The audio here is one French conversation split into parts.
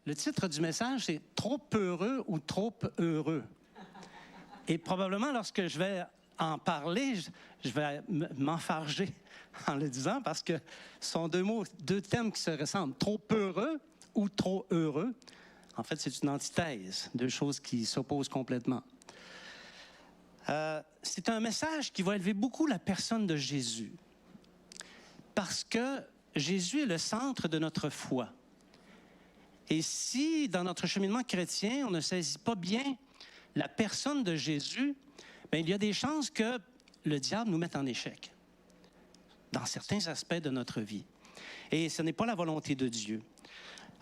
Le titre du message, c'est « Trop heureux ou trop heureux ». Et probablement, lorsque je vais en parler, je vais m'enfarger en le disant parce que ce sont deux thèmes qui se ressemblent. Trop heureux ou trop heureux. En fait, c'est une antithèse, deux choses qui s'opposent complètement. C'est un message qui va élever beaucoup la personne de Jésus. Parce que Jésus est le centre de notre foi. Et si, dans notre cheminement chrétien, on ne saisit pas bien la personne de Jésus, bien, il y a des chances que le diable nous mette en échec dans certains aspects de notre vie. Et ce n'est pas la volonté de Dieu.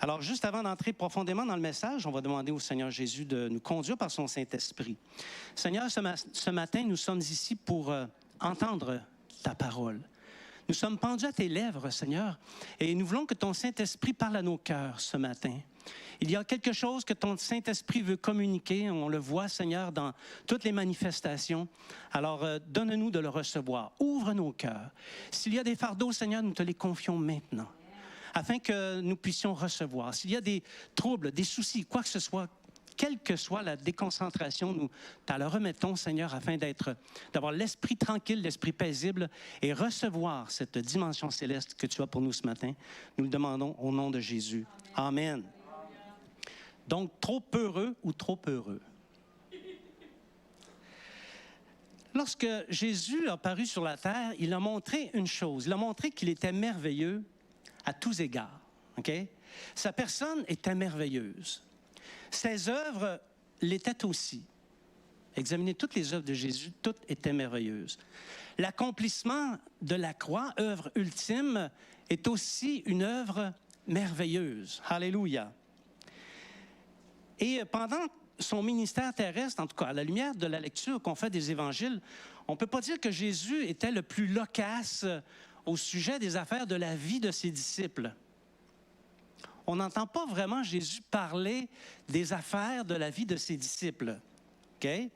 Alors, juste avant d'entrer profondément dans le message, on va demander au Seigneur Jésus de nous conduire par son Saint-Esprit. Seigneur, ce matin, nous sommes ici pour entendre ta parole. Nous sommes pendus à tes lèvres, Seigneur, et nous voulons que ton Saint-Esprit parle à nos cœurs ce matin. Il y a quelque chose que ton Saint-Esprit veut communiquer. On le voit, Seigneur, dans toutes les manifestations. Alors, donne-nous de le recevoir. Ouvre nos cœurs. S'il y a des fardeaux, Seigneur, nous te les confions maintenant, afin que nous puissions recevoir. S'il y a des troubles, des soucis, quoi que ce soit, quelle que soit la déconcentration, nous te le remettons, Seigneur, afin d'avoir l'esprit tranquille, l'esprit paisible et recevoir cette dimension céleste que tu as pour nous ce matin. Nous le demandons au nom de Jésus. Amen. Donc, trop heureux ou trop heureux? Lorsque Jésus a paru sur la terre, il a montré une chose. Il a montré qu'il était merveilleux à tous égards. Okay? Sa personne était merveilleuse. Ses œuvres l'étaient aussi. Examinez toutes les œuvres de Jésus, toutes étaient merveilleuses. L'accomplissement de la croix, œuvre ultime, est aussi une œuvre merveilleuse. Alléluia. Et pendant son ministère terrestre, en tout cas à la lumière de la lecture qu'on fait des évangiles, on ne peut pas dire que Jésus était le plus loquace au sujet des affaires de la vie de ses disciples. On n'entend pas vraiment Jésus parler des affaires de la vie de ses disciples. Okay?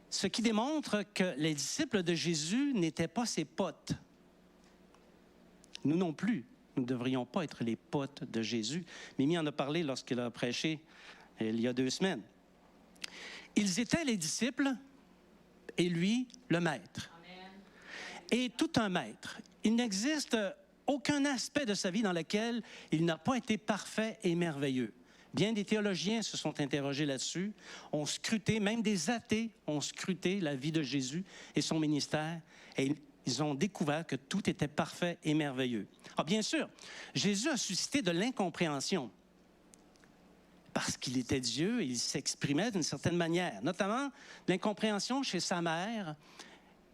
Ce qui démontre que les disciples de Jésus n'étaient pas ses potes. Nous non plus. Nous ne devrions pas être les potes de Jésus. Mimi en a parlé lorsqu'il a prêché il y a 2 semaines. Ils étaient les disciples et lui, le maître. Amen. Et tout un maître. Il n'existe aucun aspect de sa vie dans lequel il n'a pas été parfait et merveilleux. Bien des théologiens se sont interrogés là-dessus, ont scruté, même des athées ont scruté la vie de Jésus et son ministère, et ils ont découvert que tout était parfait et merveilleux. Alors bien sûr, Jésus a suscité de l'incompréhension, parce qu'il était Dieu et il s'exprimait d'une certaine manière, notamment l'incompréhension chez sa mère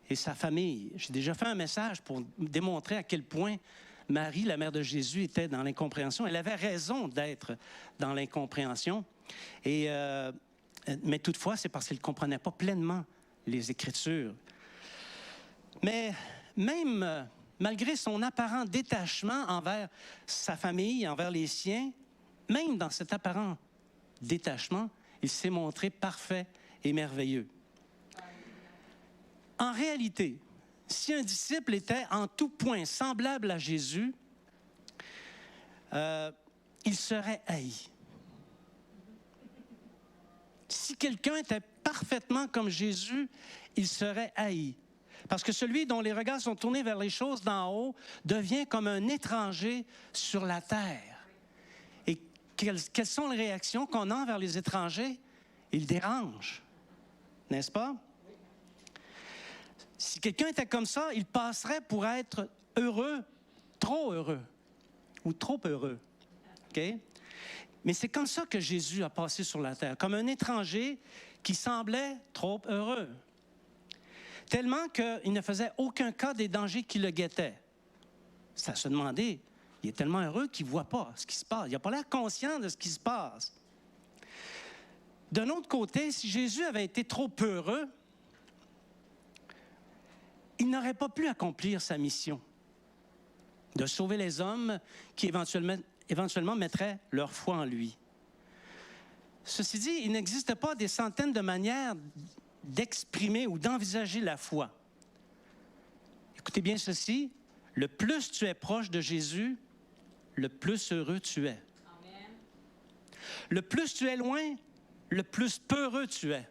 et sa famille. J'ai déjà fait un message pour démontrer à quel point Marie, la mère de Jésus, était dans l'incompréhension. Elle avait raison d'être dans l'incompréhension. Mais toutefois, c'est parce qu'elle ne comprenait pas pleinement les Écritures. Mais même malgré son apparent détachement envers sa famille, envers les siens, même dans cet apparent détachement, il s'est montré parfait et merveilleux. En réalité, si un disciple était en tout point semblable à Jésus, il serait haï. Si quelqu'un était parfaitement comme Jésus, il serait haï. Parce que celui dont les regards sont tournés vers les choses d'en haut devient comme un étranger sur la terre. Et quelles sont les réactions qu'on a envers les étrangers? Ils dérangent, n'est-ce pas? Si quelqu'un était comme ça, il passerait pour être heureux, trop heureux, ou trop heureux. Okay? Mais c'est comme ça que Jésus a passé sur la terre, comme un étranger qui semblait trop heureux. Tellement qu'il ne faisait aucun cas des dangers qui le guettaient. Ça se demandait, il est tellement heureux qu'il ne voit pas ce qui se passe. Il n'a pas l'air conscient de ce qui se passe. D'un autre côté, si Jésus avait été trop heureux, il n'aurait pas pu accomplir sa mission de sauver les hommes qui éventuellement mettraient leur foi en lui. Ceci dit, il n'existe pas des centaines de manières d'exprimer ou d'envisager la foi. Écoutez bien ceci, le plus tu es proche de Jésus, le plus heureux tu es. Amen. Le plus tu es loin, le plus peureux tu es.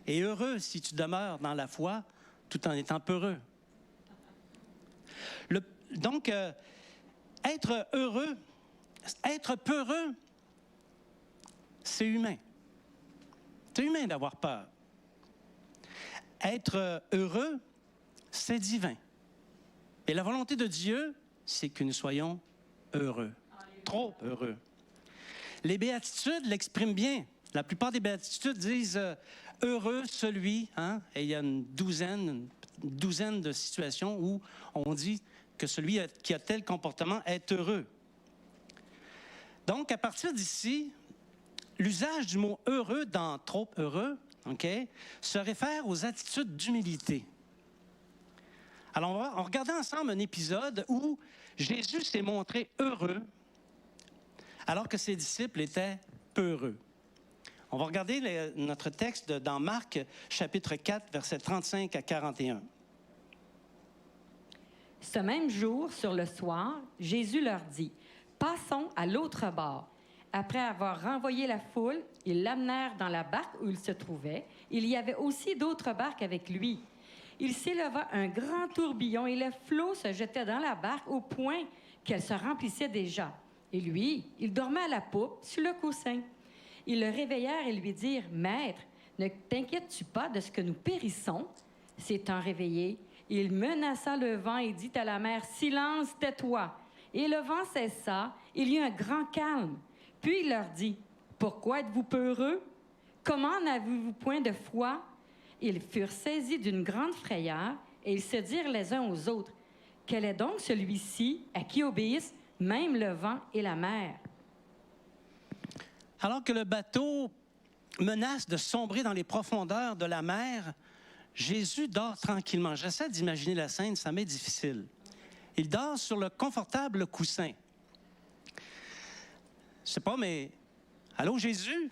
Et heureux si tu demeures dans la foi tout en étant peureux. Donc, être heureux, être peureux, c'est humain. C'est humain d'avoir peur. Être heureux, c'est divin. Et la volonté de Dieu, c'est que nous soyons heureux. Trop heureux. Les béatitudes l'expriment bien. La plupart des béatitudes disent heureux celui, hein? Et il y a une douzaine de situations où on dit que celui qui a tel comportement est heureux. Donc, à partir d'ici, l'usage du mot heureux dans trop heureux, se réfère aux attitudes d'humilité. Alors, on va regarder ensemble un épisode où Jésus s'est montré heureux alors que ses disciples étaient peureux. On va regarder notre texte dans Marc, chapitre 4, versets 35 à 41. Ce même jour, sur le soir, Jésus leur dit, « Passons à l'autre bord. » Après avoir renvoyé la foule, ils l'amenèrent dans la barque où il se trouvait. Il y avait aussi d'autres barques avec lui. Il s'éleva un grand tourbillon et le flot se jetait dans la barque au point qu'elle se remplissait déjà. Et lui, il dormait à la poupe, sur le coussin. Ils le réveillèrent et lui dirent, « Maître, ne t'inquiètes-tu pas de ce que nous périssons? » S'étant réveillé, il menaça le vent et dit à la mer, « Silence, tais-toi! » Et le vent cessa, il y eut un grand calme. Puis il leur dit, « Pourquoi êtes-vous peureux? Comment n'avez-vous point de foi? » Ils furent saisis d'une grande frayeur et ils se dirent les uns aux autres, « Quel est donc celui-ci à qui obéissent même le vent et la mer? » Alors que le bateau menace de sombrer dans les profondeurs de la mer, Jésus dort tranquillement. J'essaie d'imaginer la scène, ça m'est difficile. Il dort sur le confortable coussin. Je sais pas, mais allô Jésus?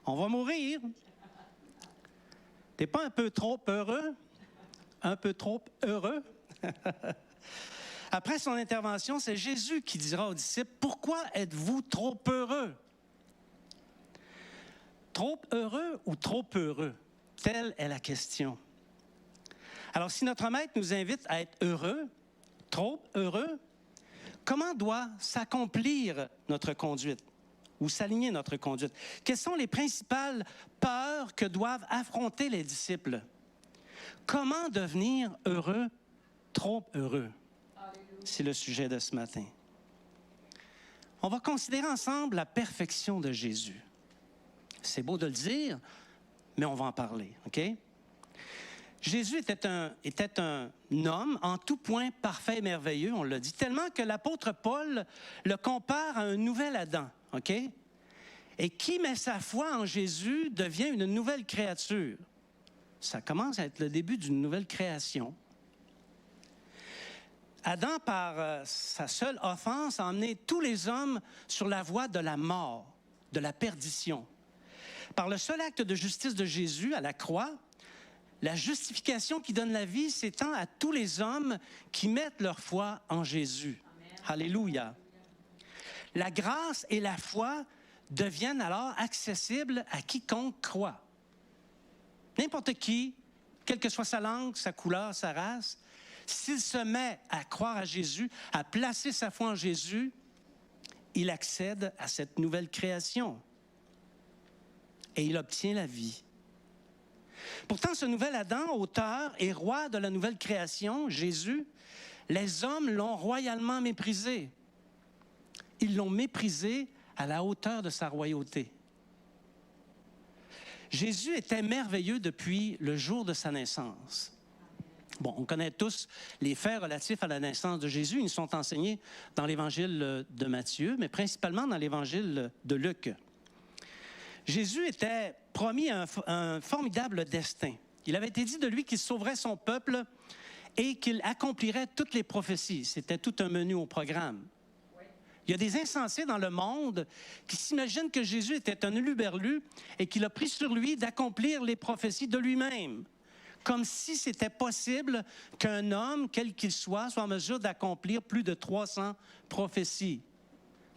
On va mourir. T'es pas un peu trop heureux? Un peu trop heureux? Après son intervention, c'est Jésus qui dira aux disciples, « Pourquoi êtes-vous trop heureux? » Trop heureux ou trop heureux? Telle est la question. Alors, si notre Maître nous invite à être heureux, trop heureux, comment doit s'accomplir notre conduite ou s'aligner notre conduite? Quelles sont les principales peurs que doivent affronter les disciples? Comment devenir heureux, trop heureux? C'est le sujet de ce matin. On va considérer ensemble la perfection de Jésus. C'est beau de le dire, mais on va en parler, OK? Jésus était un homme en tout point parfait et merveilleux, on l'a dit, tellement que l'apôtre Paul le compare à un nouvel Adam, OK? Et qui met sa foi en Jésus devient une nouvelle créature. Ça commence à être le début d'une nouvelle création. Adam, par sa seule offense, a emmené tous les hommes sur la voie de la mort, de la perdition. Par le seul acte de justice de Jésus à la croix, la justification qui donne la vie s'étend à tous les hommes qui mettent leur foi en Jésus. Amen. Alléluia. La grâce et la foi deviennent alors accessibles à quiconque croit. N'importe qui, quelle que soit sa langue, sa couleur, sa race, s'il se met à croire à Jésus, à placer sa foi en Jésus, il accède à cette nouvelle création et il obtient la vie. Pourtant, ce nouvel Adam, auteur et roi de la nouvelle création, Jésus, les hommes l'ont royalement méprisé. Ils l'ont méprisé à la hauteur de sa royauté. Jésus était merveilleux depuis le jour de sa naissance. Bon, on connaît tous les faits relatifs à la naissance de Jésus. Ils sont enseignés dans l'Évangile de Matthieu, mais principalement dans l'Évangile de Luc. Jésus était promis un formidable destin. Il avait été dit de lui qu'il sauverait son peuple et qu'il accomplirait toutes les prophéties. C'était tout un menu au programme. Il y a des insensés dans le monde qui s'imaginent que Jésus était un huluberlu et qu'il a pris sur lui d'accomplir les prophéties de lui-même, comme si c'était possible qu'un homme, quel qu'il soit en mesure d'accomplir plus de 300 prophéties.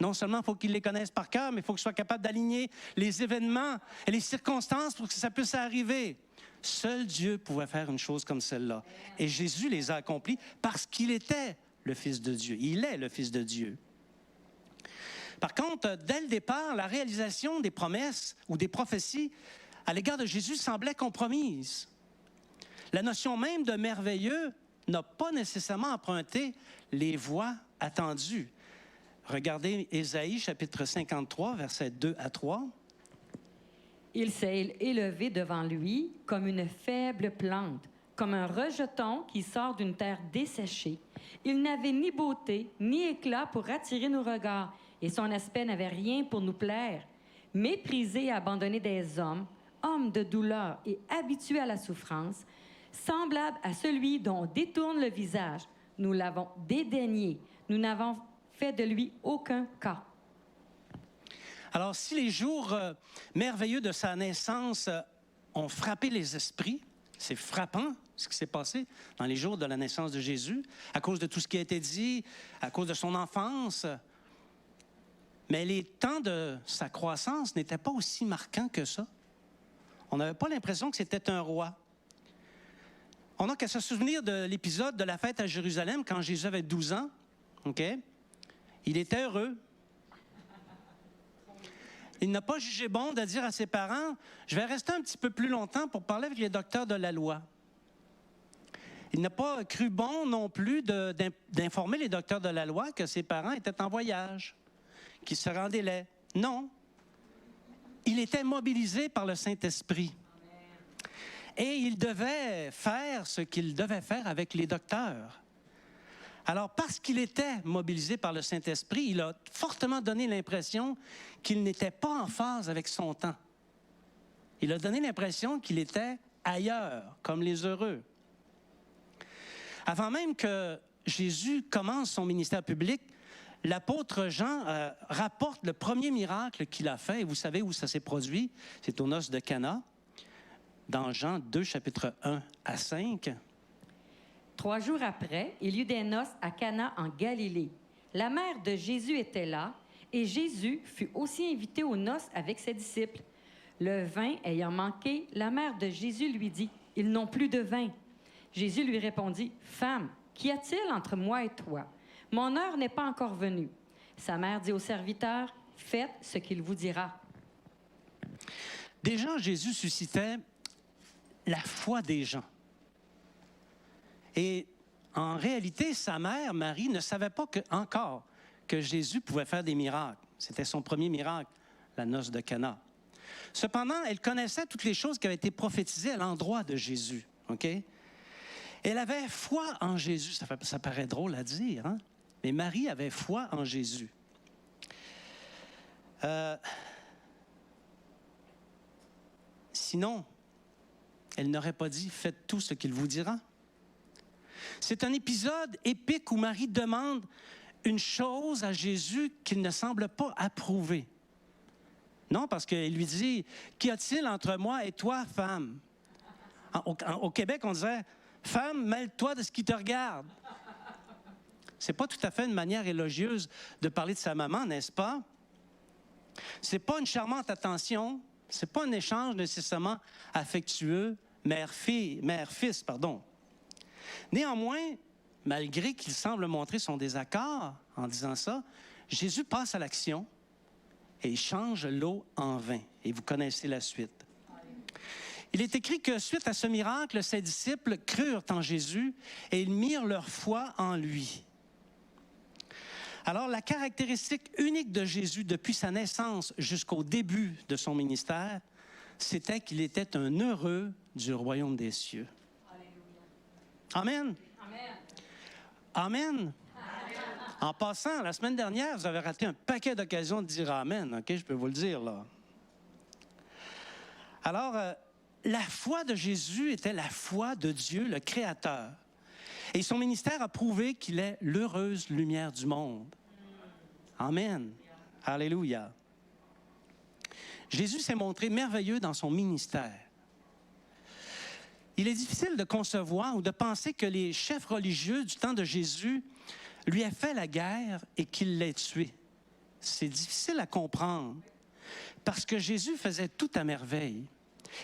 Non seulement il faut qu'il les connaisse par cœur, mais il faut qu'il soit capable d'aligner les événements et les circonstances pour que ça puisse arriver. Seul Dieu pouvait faire une chose comme celle-là. Et Jésus les a accomplis parce qu'il était le Fils de Dieu. Il est le Fils de Dieu. Par contre, dès le départ, la réalisation des promesses ou des prophéties à l'égard de Jésus semblait compromise. La notion même de merveilleux n'a pas nécessairement emprunté les voies attendues. Regardez Ésaïe, chapitre 53, versets 2 à 3. « Il s'est élevé devant lui comme une faible plante, comme un rejeton qui sort d'une terre desséchée. Il n'avait ni beauté, ni éclat pour attirer nos regards, et son aspect n'avait rien pour nous plaire. Méprisé et abandonné des hommes, homme de douleur et habitué à la souffrance, semblable à celui dont on détourne le visage. Nous l'avons dédaigné. Nous n'avons fait de lui aucun cas. » Alors, si les jours merveilleux de sa naissance ont frappé les esprits, c'est frappant ce qui s'est passé dans les jours de la naissance de Jésus, à cause de tout ce qui a été dit, à cause de son enfance. Mais les temps de sa croissance n'étaient pas aussi marquants que ça. On n'avait pas l'impression que c'était un roi. On n'a qu'à se souvenir de l'épisode de la fête à Jérusalem quand Jésus avait 12 ans. OK? Il était heureux. Il n'a pas jugé bon de dire à ses parents, « Je vais rester un petit peu plus longtemps pour parler avec les docteurs de la loi. » Il n'a pas cru bon non plus d'informer les docteurs de la loi que ses parents étaient en voyage, qu'ils se rendaient là. Non. Il était mobilisé par le Saint-Esprit. Et il devait faire ce qu'il devait faire avec les docteurs. Alors, parce qu'il était mobilisé par le Saint-Esprit, il a fortement donné l'impression qu'il n'était pas en phase avec son temps. Il a donné l'impression qu'il était ailleurs, comme les heureux. Avant même que Jésus commence son ministère public, l'apôtre Jean rapporte le premier miracle qu'il a fait. Et vous savez où ça s'est produit? C'est aux noces de Cana, dans Jean 2, chapitre 1 à 5. 3 jours après, il y eut des noces à Cana en Galilée. La mère de Jésus était là, et Jésus fut aussi invité aux noces avec ses disciples. Le vin ayant manqué, la mère de Jésus lui dit, « Ils n'ont plus de vin. » Jésus lui répondit, « Femme, qu'y a-t-il entre moi et toi? Mon heure n'est pas encore venue. » Sa mère dit au serviteur, « Faites ce qu'il vous dira. » Déjà, Jésus suscitait la foi des gens. Et en réalité, sa mère, Marie, ne savait pas encore que Jésus pouvait faire des miracles. C'était son premier miracle, la noce de Cana. Cependant, elle connaissait toutes les choses qui avaient été prophétisées à l'endroit de Jésus. OK? Elle avait foi en Jésus. Ça paraît drôle à dire, hein? Mais Marie avait foi en Jésus. Sinon, elle n'aurait pas dit « Faites tout ce qu'il vous dira ». C'est un épisode épique où Marie demande une chose à Jésus qu'il ne semble pas approuver. Non, parce qu'il lui dit « Qu'y a-t-il entre moi et toi, femme? » Au Québec, on disait « Femme, mêle-toi de ce qui te regarde. » C'est pas tout à fait une manière élogieuse de parler de sa maman, n'est-ce pas? C'est pas une charmante attention, c'est pas un échange nécessairement affectueux, mère-fils, pardon. Néanmoins, malgré qu'il semble montrer son désaccord en disant ça, Jésus passe à l'action et il change l'eau en vin. Et vous connaissez la suite. Il est écrit que suite à ce miracle, ses disciples crurent en Jésus et ils mirent leur foi en lui. Alors, la caractéristique unique de Jésus depuis sa naissance jusqu'au début de son ministère, c'était qu'il était un heureux du royaume des cieux. Amen. Amen. Amen. En passant, la semaine dernière, vous avez raté un paquet d'occasions de dire Amen, OK? Je peux vous le dire, là. Alors, la foi de Jésus était la foi de Dieu, le Créateur. Et son ministère a prouvé qu'il est l'heureuse lumière du monde. Amen. Alléluia. Jésus s'est montré merveilleux dans son ministère. Il est difficile de concevoir ou de penser que les chefs religieux du temps de Jésus lui aient fait la guerre et qu'il l'ait tué. c'est difficile à comprendre parce que Jésus faisait tout à merveille.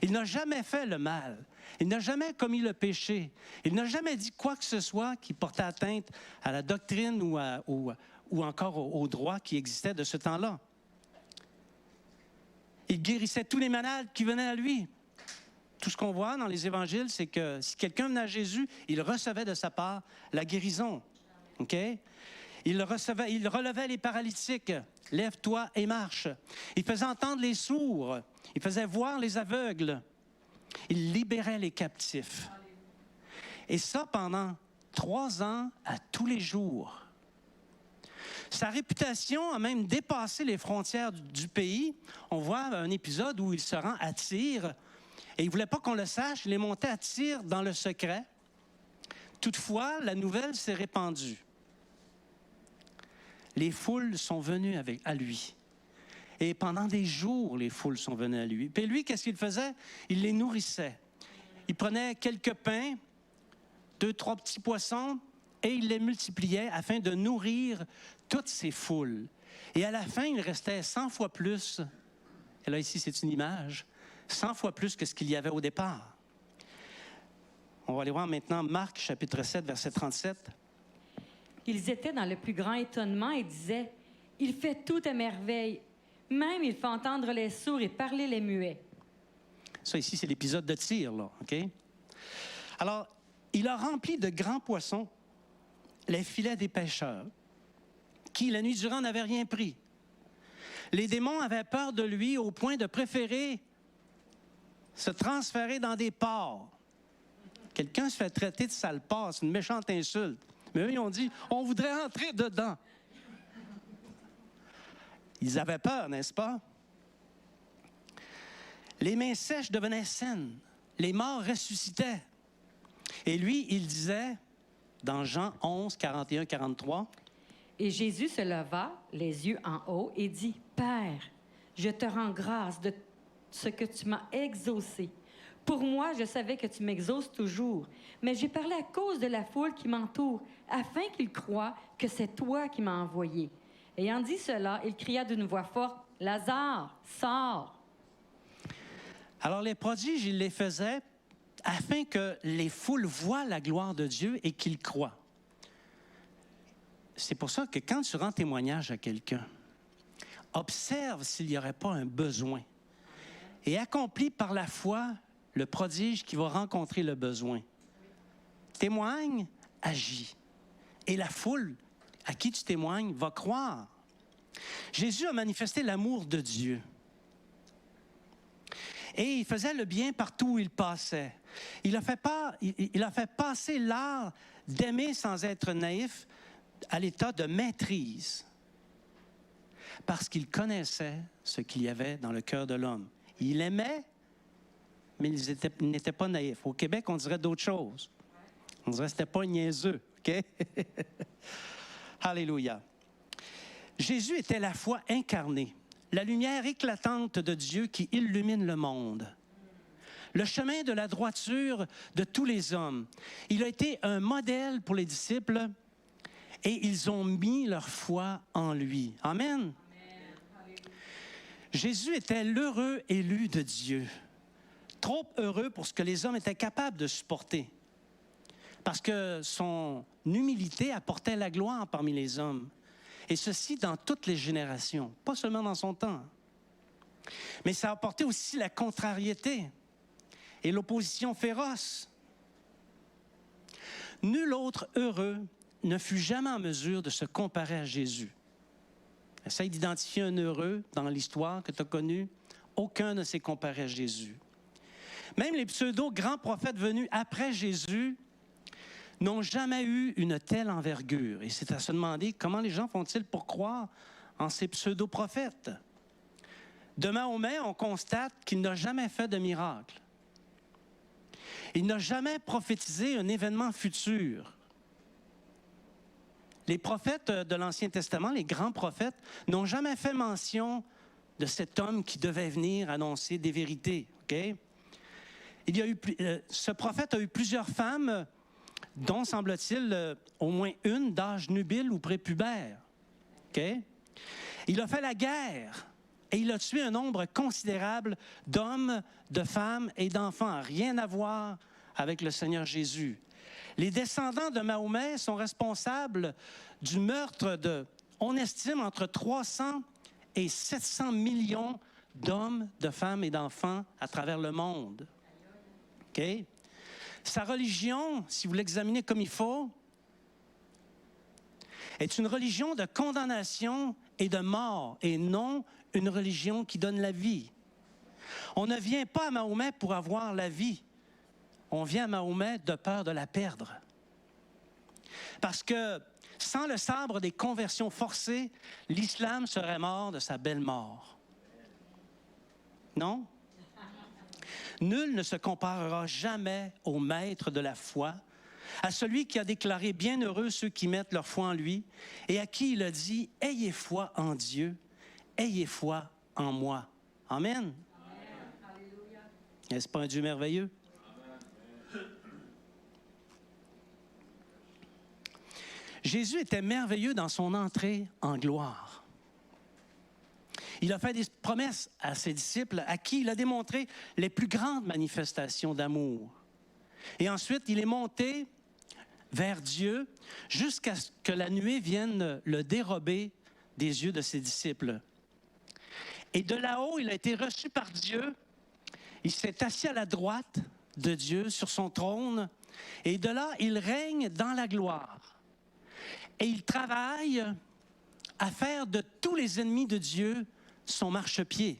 Il n'a jamais fait le mal. Il n'a jamais commis le péché. Il n'a jamais dit quoi que ce soit qui portait atteinte à la doctrine ou encore au droit qui existait de ce temps-là. Il guérissait tous les malades qui venaient à lui. Tout ce qu'on voit dans les évangiles, c'est que si quelqu'un venait à Jésus, il recevait de sa part la guérison. OK? Il relevait les paralytiques. Lève-toi et marche. Il faisait entendre les sourds. Il faisait voir les aveugles. Il libérait les captifs. Et ça pendant 3 ans à tous les jours. Sa réputation a même dépassé les frontières du pays. On voit un épisode où il se rend à Tyr et il ne voulait pas qu'on le sache. Il est monté à Tyr dans le secret. Toutefois, la nouvelle s'est répandue. Les foules sont venues à lui. Et pendant des jours, les foules sont venues à lui. Puis lui, qu'est-ce qu'il faisait? Il les nourrissait. Il prenait quelques pains, 2, 3 petits poissons, et il les multipliait afin de nourrir toutes ces foules. Et à la fin, il restait 100 fois plus. Et là, ici, c'est une image. 100 fois plus que ce qu'il y avait au départ. On va aller voir maintenant Marc, chapitre 7, verset 37. Ils étaient dans le plus grand étonnement et disaient, « Il fait tout à merveille. Même il fait entendre les sourds et parler les muets. » Ça, ici, c'est l'épisode de Tyr, là, OK? Alors, il a rempli de grands poissons les filets des pêcheurs, qui, la nuit durant, n'avaient rien pris. Les démons avaient peur de lui au point de préférer se transférer dans des ports. Quelqu'un se fait traiter de sale porc, c'est une méchante insulte. Mais eux, ils ont dit, on voudrait entrer dedans. Ils avaient peur, n'est-ce pas? Les mains sèches devenaient saines. Les morts ressuscitaient. Et lui, il disait, dans Jean 11, 41, 43, « Et Jésus se leva, les yeux en haut, et dit, « Père, je te rends grâce de ce que tu m'as exaucé. Pour moi, je savais que tu m'exauces toujours, mais j'ai parlé à cause de la foule qui m'entoure, afin qu'ils croient que c'est toi qui m'as envoyé. » Ayant dit cela, il cria d'une voix forte, « Lazare, sors! » Alors les prodiges, il les faisait afin que les foules voient la gloire de Dieu et qu'ils croient. C'est pour ça que quand tu rends témoignage à quelqu'un, observe s'il n'y aurait pas un besoin et accomplis par la foi le prodige qui va rencontrer le besoin. Témoigne, agis. Et la foule à qui tu témoignes va croire. Jésus a manifesté l'amour de Dieu. Et il faisait le bien partout où il passait. Il a fait passer l'art d'aimer sans être naïf à l'état de maîtrise. Parce qu'il connaissait ce qu'il y avait dans le cœur de l'homme. Il aimait, mais il n'était pas naïf. Au Québec, on dirait d'autres choses. On dirait que c'était pas niaiseux. OK? Alléluia. Jésus était la foi incarnée, la lumière éclatante de Dieu qui illumine le monde. Le chemin de la droiture de tous les hommes. Il a été un modèle pour les disciples et ils ont mis leur foi en lui. Amen. Jésus était l'heureux élu de Dieu. Trop heureux pour ce que les hommes étaient capables de supporter. Parce que son humilité apportait la gloire parmi les hommes. Et ceci dans toutes les générations, pas seulement dans son temps. Mais ça apportait aussi la contrariété et l'opposition féroce. Nul autre heureux ne fut jamais en mesure de se comparer à Jésus. Essaye d'identifier un heureux dans l'histoire que tu as connue. Aucun ne s'est comparé à Jésus. Même les pseudo-grands prophètes venus après Jésus n'ont jamais eu une telle envergure. Et c'est à se demander comment les gens font-ils pour croire en ces pseudo-prophètes. De Mahomet, on constate qu'il n'a jamais fait de miracle. Il n'a jamais prophétisé un événement futur. Les prophètes de l'Ancien Testament, les grands prophètes, n'ont jamais fait mention de cet homme qui devait venir annoncer des vérités. Okay? Ce prophète a eu plusieurs femmes, dont, semble-t-il, au moins une d'âge nubile ou prépubère. Okay? Il a fait la guerre et il a tué un nombre considérable d'hommes, de femmes et d'enfants. Rien à voir avec le Seigneur Jésus. Les descendants de Mahomet sont responsables du meurtre de, on estime, entre 300 et 700 millions d'hommes, de femmes et d'enfants à travers le monde. OK? Sa religion, si vous l'examinez comme il faut, est une religion de condamnation et de mort, et non une religion qui donne la vie. On ne vient pas à Mahomet pour avoir la vie. On vient à Mahomet de peur de la perdre. Parce que sans le sabre des conversions forcées, l'islam serait mort de sa belle mort. Non? Nul ne se comparera jamais au maître de la foi, à celui qui a déclaré « Bienheureux ceux qui mettent leur foi en lui » et à qui il a dit « Ayez foi en Dieu, ayez foi en moi. » Amen. N'est-ce pas un Dieu merveilleux? Jésus était merveilleux dans son entrée en gloire. Il a fait des promesses à ses disciples à qui il a démontré les plus grandes manifestations d'amour. Et ensuite, il est monté vers Dieu jusqu'à ce que la nuée vienne le dérober des yeux de ses disciples. Et de là-haut, il a été reçu par Dieu. Il s'est assis à la droite de Dieu sur son trône. Et de là, il règne dans la gloire. Et il travaille à faire de tous les ennemis de Dieu son marchepied.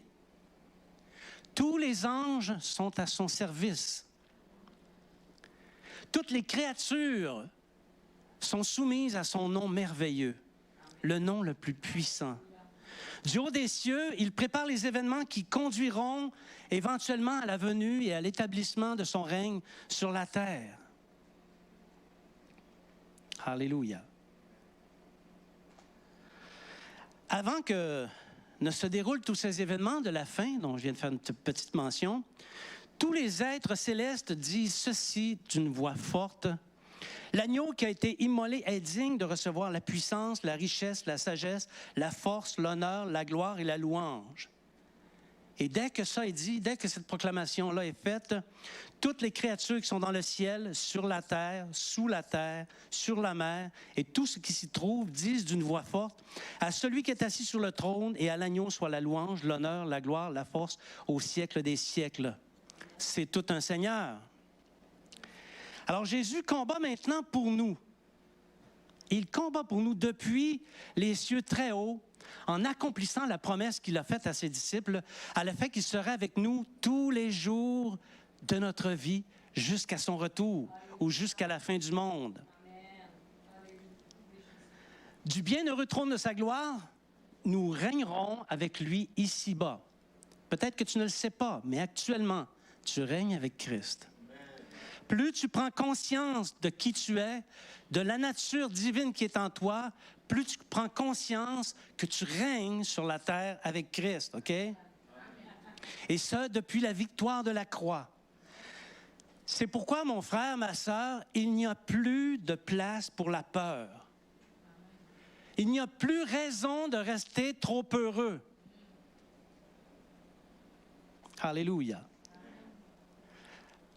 Tous les anges sont à son service. Toutes les créatures sont soumises à son nom merveilleux, le nom le plus puissant. Du haut des cieux, il prépare les événements qui conduiront éventuellement à la venue et à l'établissement de son règne sur la terre. Alléluia. Avant que ne se déroulent tous ces événements de la fin, dont je viens de faire une petite mention, tous les êtres célestes disent ceci d'une voix forte. L'agneau qui a été immolé est digne de recevoir la puissance, la richesse, la sagesse, la force, l'honneur, la gloire et la louange. Et dès que ça est dit, dès que cette proclamation-là est faite, toutes les créatures qui sont dans le ciel, sur la terre, sous la terre, sur la mer, et tout ce qui s'y trouve, disent d'une voix forte, à celui qui est assis sur le trône et à l'agneau soit la louange, l'honneur, la gloire, la force, au siècle des siècles. C'est tout un Seigneur. Alors Jésus combat maintenant pour nous. Il combat pour nous depuis les cieux très hauts, en accomplissant la promesse qu'il a faite à ses disciples, à l'effet qu'il serait avec nous tous les jours de notre vie jusqu'à son retour ou jusqu'à la fin du monde. Du bienheureux trône de sa gloire, nous régnerons avec lui ici-bas. Peut-être que tu ne le sais pas, mais actuellement, tu règnes avec Christ. Plus tu prends conscience de qui tu es, de la nature divine qui est en toi, plus tu prends conscience que tu règnes sur la terre avec Christ, OK? Et ça, depuis la victoire de la croix. C'est pourquoi, mon frère, ma sœur, il n'y a plus de place pour la peur. Il n'y a plus raison de rester trop heureux. Alléluia.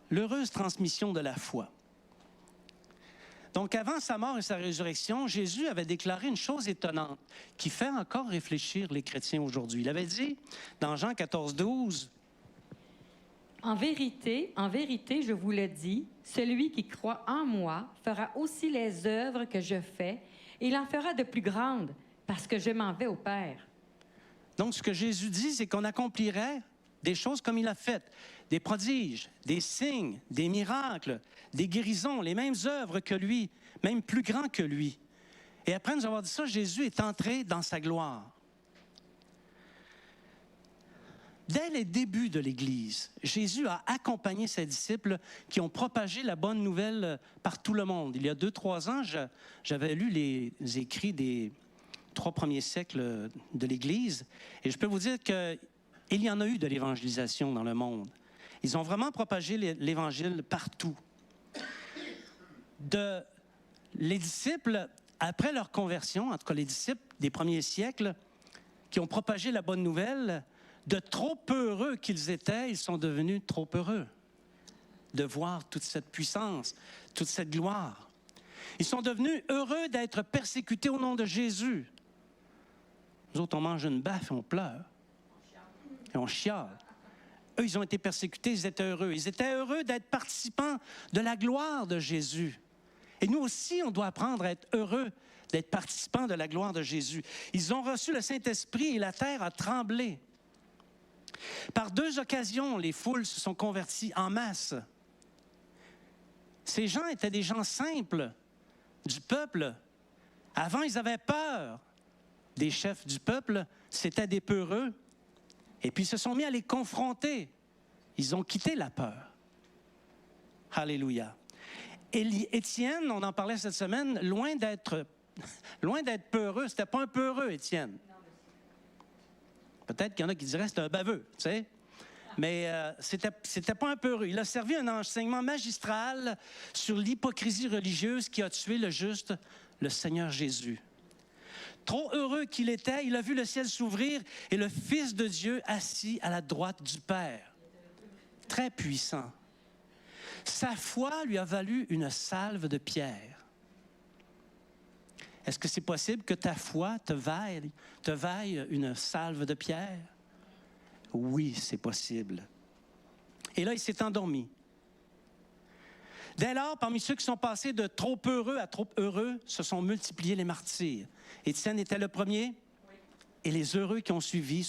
L'heureuse transmission de la foi. Donc, avant sa mort et sa résurrection, Jésus avait déclaré une chose étonnante qui fait encore réfléchir les chrétiens aujourd'hui. Il avait dit, dans Jean 14, 12, « En vérité, je vous le dis, celui qui croit en moi fera aussi les œuvres que je fais, et il en fera de plus grandes, parce que je m'en vais au Père. » Donc, ce que Jésus dit, c'est qu'on accomplirait des choses comme il a fait, des prodiges, des signes, des miracles, des guérisons, les mêmes œuvres que lui, même plus grands que lui. Et après nous avoir dit ça, Jésus est entré dans sa gloire. Dès les débuts de l'Église, Jésus a accompagné ses disciples qui ont propagé la bonne nouvelle par tout le monde. Il y a 2-3 ans, j'avais lu les écrits des 3 premiers siècles de l'Église, et je peux vous dire qu'il y en a eu de l'évangélisation dans le monde. Ils ont vraiment propagé l'Évangile partout. Les disciples, après leur conversion, en tout cas les disciples des premiers siècles, qui ont propagé la bonne nouvelle, de trop heureux qu'ils étaient, ils sont devenus trop heureux de voir toute cette puissance, toute cette gloire. Ils sont devenus heureux d'être persécutés au nom de Jésus. Nous autres, on mange une baffe et on pleure. Et on chiale. Eux, ils ont été persécutés, ils étaient heureux. Ils étaient heureux d'être participants de la gloire de Jésus. Et nous aussi, on doit apprendre à être heureux d'être participants de la gloire de Jésus. Ils ont reçu le Saint-Esprit et la terre a tremblé. Par 2 occasions, les foules se sont converties en masse. Ces gens étaient des gens simples du peuple. Avant, ils avaient peur des chefs du peuple, c'étaient des peureux. Et puis, ils se sont mis à les confronter. Ils ont quitté la peur. Alléluia. Étienne, on en parlait cette semaine, loin d'être peureux. C'était pas un peureux, Étienne. Peut-être qu'il y en a qui diraient que c'était un baveux, tu sais. Mais c'était pas un peureux. Il a servi un enseignement magistral sur l'hypocrisie religieuse qui a tué le juste, le Seigneur Jésus. Trop heureux qu'il était, il a vu le ciel s'ouvrir et le Fils de Dieu assis à la droite du Père. Très puissant. Sa foi lui a valu une salve de pierre. Est-ce que c'est possible que ta foi te vaille une salve de pierre? Oui, c'est possible. Et là, il s'est endormi. Dès lors, parmi ceux qui sont passés de trop heureux à trop heureux, se sont multipliés les martyrs. Étienne était le premier, et les heureux qui ont suivi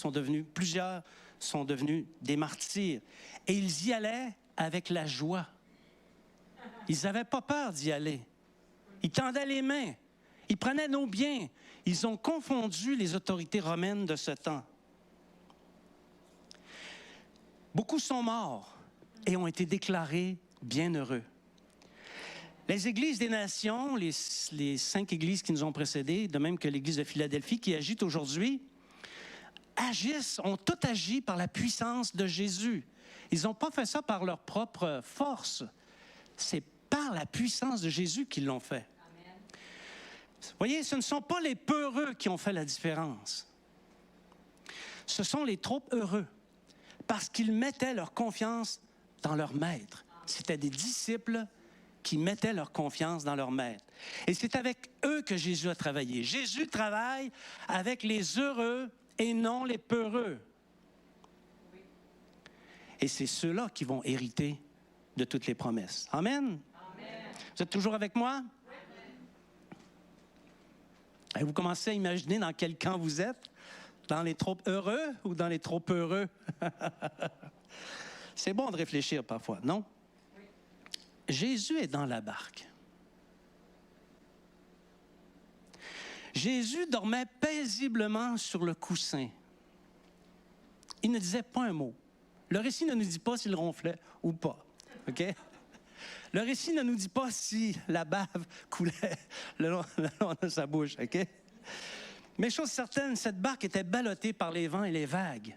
plusieurs sont devenus des martyrs. Et ils y allaient avec la joie. Ils n'avaient pas peur d'y aller. Ils tendaient les mains. Ils prenaient nos biens. Ils ont confondu les autorités romaines de ce temps. Beaucoup sont morts et ont été déclarés bienheureux. Les églises des nations, les 5 églises qui nous ont précédés, de même que l'église de Philadelphie qui agit aujourd'hui, ont tout agi par la puissance de Jésus. Ils n'ont pas fait ça par leur propre force. C'est par la puissance de Jésus qu'ils l'ont fait. Amen. Vous voyez, ce ne sont pas les peureux qui ont fait la différence. Ce sont les trop heureux, parce qu'ils mettaient leur confiance dans leur maître. C'était des disciples qui mettaient leur confiance dans leur maître. Et c'est avec eux que Jésus a travaillé. Jésus travaille avec les heureux et non les peureux. Et c'est ceux-là qui vont hériter de toutes les promesses. Amen? Amen. Vous êtes toujours avec moi? Et vous commencez à imaginer dans quel camp vous êtes? Dans les trop heureux ou dans les trop peureux? C'est bon de réfléchir parfois, non? Oui. Jésus est dans la barque. Jésus dormait paisiblement sur le coussin. Il ne disait pas un mot. Le récit ne nous dit pas s'il ronflait ou pas. OK? Le récit ne nous dit pas si la bave coulait le long de sa bouche. OK? Mais chose certaine, cette barque était ballottée par les vents et les vagues.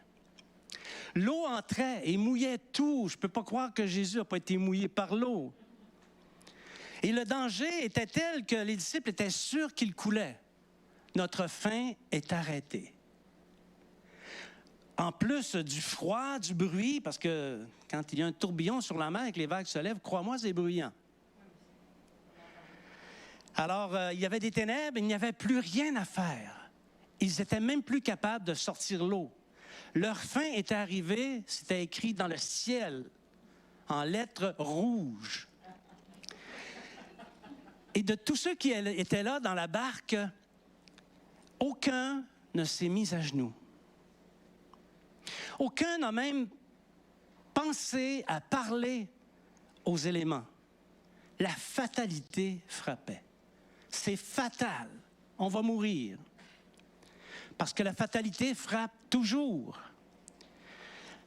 L'eau entrait et mouillait tout. Je ne peux pas croire que Jésus n'a pas été mouillé par l'eau. Et le danger était tel que les disciples étaient sûrs qu'il coulait. Notre faim est arrêtée. En plus du froid, du bruit, parce que quand il y a un tourbillon sur la mer et que les vagues se lèvent, crois-moi, c'est bruyant. Alors, il y avait des ténèbres, il n'y avait plus rien à faire. Ils n'étaient même plus capables de sortir l'eau. Leur fin était arrivée, c'était écrit dans le ciel, en lettres rouges. Et de tous ceux qui étaient là dans la barque, aucun ne s'est mis à genoux. Aucun n'a même pensé à parler aux éléments. La fatalité frappait. C'est fatal. On va mourir. Parce que la fatalité frappe toujours.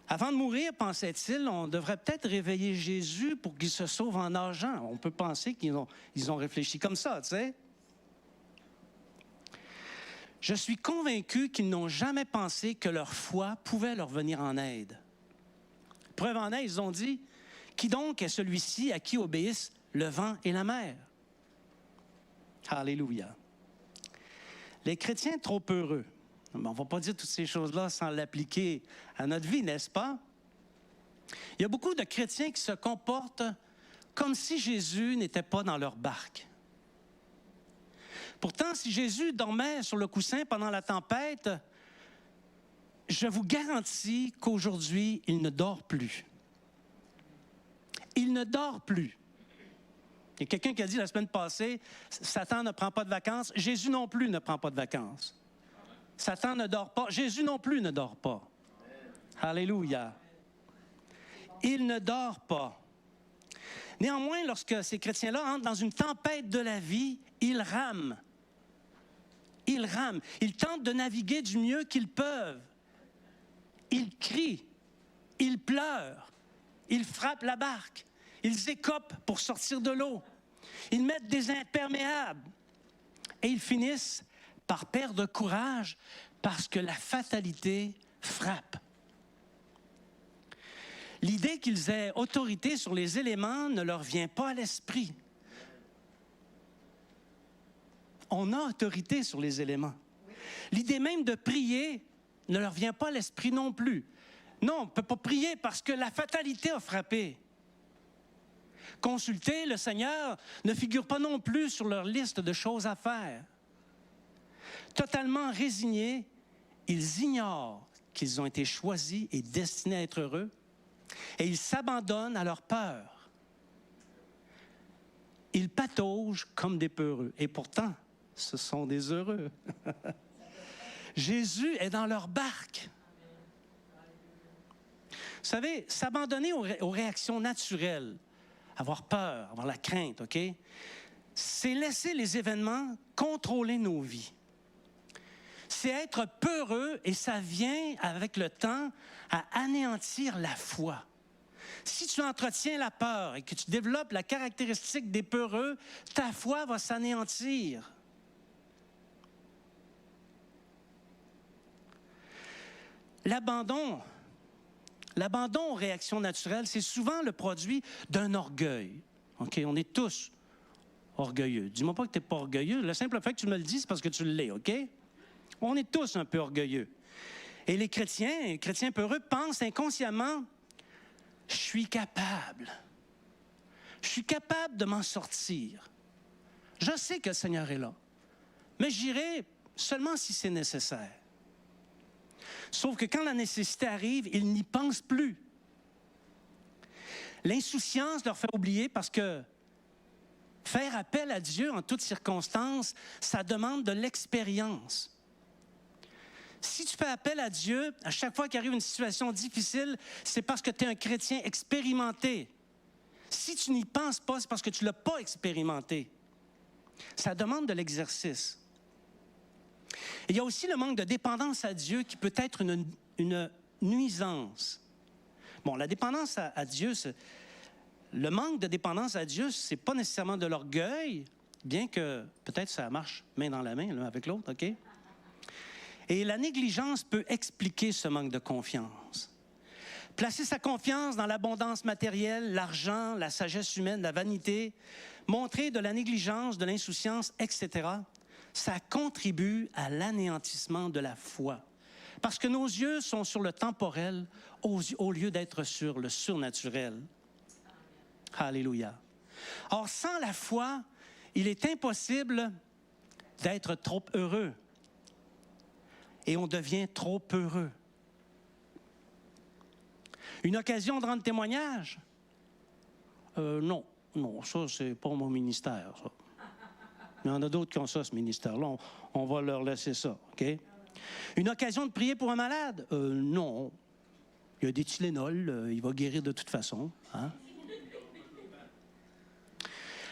Avant de mourir, pensait-il, on devrait peut-être réveiller Jésus pour qu'il se sauve en nageant. On peut penser qu'ils ont réfléchi comme ça, tu sais. Je suis convaincu qu'ils n'ont jamais pensé que leur foi pouvait leur venir en aide. Preuve en est, ils ont dit, « Qui donc est celui-ci à qui obéissent le vent et la mer? » Alléluia. Les chrétiens trop heureux Mais on ne va pas dire toutes ces choses-là sans l'appliquer à notre vie, n'est-ce pas? Il y a beaucoup de chrétiens qui se comportent comme si Jésus n'était pas dans leur barque. Pourtant, si Jésus dormait sur le coussin pendant la tempête, je vous garantis qu'aujourd'hui, il ne dort plus. Il ne dort plus. Il y a quelqu'un qui a dit la semaine passée, Satan ne prend pas de vacances, Jésus non plus ne prend pas de vacances. Satan ne dort pas, Jésus non plus ne dort pas. Alléluia. Il ne dort pas. Néanmoins, lorsque ces chrétiens-là entrent dans une tempête de la vie, ils rament. Ils rament. Ils tentent de naviguer du mieux qu'ils peuvent. Ils crient. Ils pleurent. Ils frappent la barque. Ils écopent pour sortir de l'eau. Ils mettent des imperméables. Et ils finissent par perdre courage parce que la fatalité frappe. L'idée qu'ils aient autorité sur les éléments ne leur vient pas à l'esprit. On a autorité sur les éléments. L'idée même de prier ne leur vient pas à l'esprit non plus. Non, on ne peut pas prier parce que la fatalité a frappé. Consulter le Seigneur ne figure pas non plus sur leur liste de choses à faire. Totalement résignés, ils ignorent qu'ils ont été choisis et destinés à être heureux, et ils s'abandonnent à leur peur. Ils pataugent comme des peureux, et pourtant, ce sont des heureux. Jésus est dans leur barque. Vous savez, s'abandonner aux réactions naturelles, avoir peur, avoir la crainte, OK? C'est laisser les événements contrôler nos vies. C'est être peureux et ça vient avec le temps à anéantir la foi. Si tu entretiens la peur et que tu développes la caractéristique des peureux, ta foi va s'anéantir. L'abandon aux réactions naturelles, c'est souvent le produit d'un orgueil. OK? On est tous orgueilleux. Dis-moi pas que tu n'es pas orgueilleux. Le simple fait que tu me le dis, c'est parce que tu l'es, OK? On est tous un peu orgueilleux. Et les chrétiens peureux, pensent inconsciemment, je suis capable. Je suis capable de m'en sortir. Je sais que le Seigneur est là. Mais j'irai seulement si c'est nécessaire. Sauf que quand la nécessité arrive, ils n'y pensent plus. L'insouciance leur fait oublier parce que faire appel à Dieu en toutes circonstances, ça demande de l'expérience. Si tu fais appel à Dieu, à chaque fois qu'arrive une situation difficile, c'est parce que tu es un chrétien expérimenté. Si tu n'y penses pas, c'est parce que tu ne l'as pas expérimenté. Ça demande de l'exercice. Il y a aussi le manque de dépendance à Dieu qui peut être une nuisance. Bon, la dépendance à Dieu, le manque de dépendance à Dieu, ce n'est pas nécessairement de l'orgueil, bien que peut-être ça marche main dans la main l'un avec l'autre, OK? Et la négligence peut expliquer ce manque de confiance. Placer sa confiance dans l'abondance matérielle, l'argent, la sagesse humaine, la vanité, montrer de la négligence, de l'insouciance, etc., ça contribue à l'anéantissement de la foi. Parce que nos yeux sont sur le temporel au lieu d'être sur le surnaturel. Alléluia. Or, sans la foi, il est impossible d'être trop heureux. Et on devient trop heureux. Une occasion de rendre témoignage? Non, ça, c'est pas mon ministère, ça. Il y en a d'autres qui ont ça, ce ministère-là. On va leur laisser ça, OK? Une occasion de prier pour un malade? Non. Il y a des Tylenol, il va guérir de toute façon. Hein?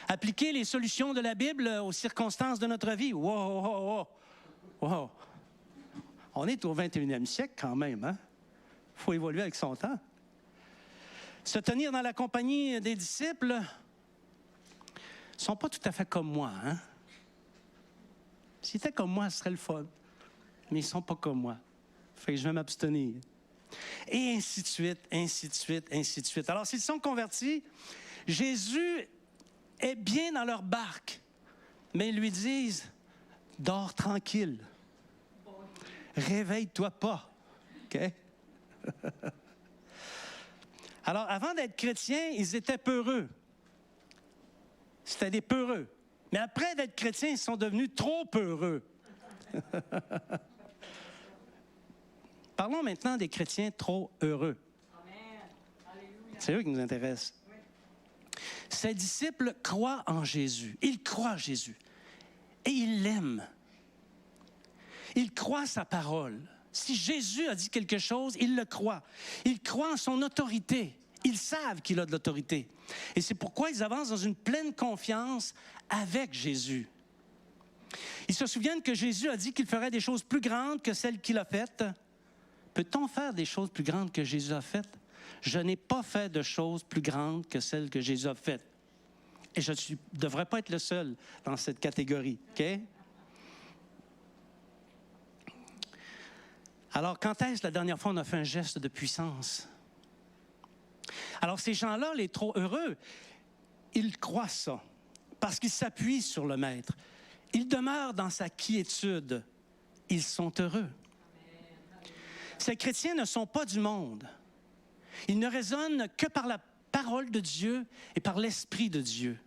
Appliquer les solutions de la Bible aux circonstances de notre vie? Wow! On est au 21e siècle quand même, hein? Il faut évoluer avec son temps. Se tenir dans la compagnie des disciples ne sont pas tout à fait comme moi, hein? S'ils étaient comme moi, ce serait le fun. Mais ils ne sont pas comme moi. Fait que je vais m'abstenir. Et ainsi de suite, ainsi de suite, ainsi de suite. Alors, s'ils sont convertis, Jésus est bien dans leur barque. Mais ils lui disent, dors tranquille. réveille-toi pas. OK? Alors, avant d'être chrétiens, ils étaient peureux. C'était des peureux. Mais après d'être chrétiens, ils sont devenus trop peureux. Parlons maintenant des chrétiens trop heureux. C'est eux qui nous intéressent. Ses disciples croient en Jésus. Ils croient en Jésus. Et ils l'aiment. Ils croient sa parole. Si Jésus a dit quelque chose, ils le croient. Ils croient en son autorité. Ils savent qu'il a de l'autorité. Et c'est pourquoi ils avancent dans une pleine confiance avec Jésus. Ils se souviennent que Jésus a dit qu'il ferait des choses plus grandes que celles qu'il a faites. Peut-on faire des choses plus grandes que Jésus a faites? Je n'ai pas fait de choses plus grandes que celles que Jésus a faites. Et je ne devrais pas être le seul dans cette catégorie. OK? Alors, quand est-ce la dernière fois on a fait un geste de puissance? Alors, ces gens-là, les trop heureux, ils croient ça parce qu'ils s'appuient sur le Maître. Ils demeurent dans sa quiétude. Ils sont heureux. Ces chrétiens ne sont pas du monde. Ils ne raisonnent que par la parole de Dieu et par l'Esprit de Dieu.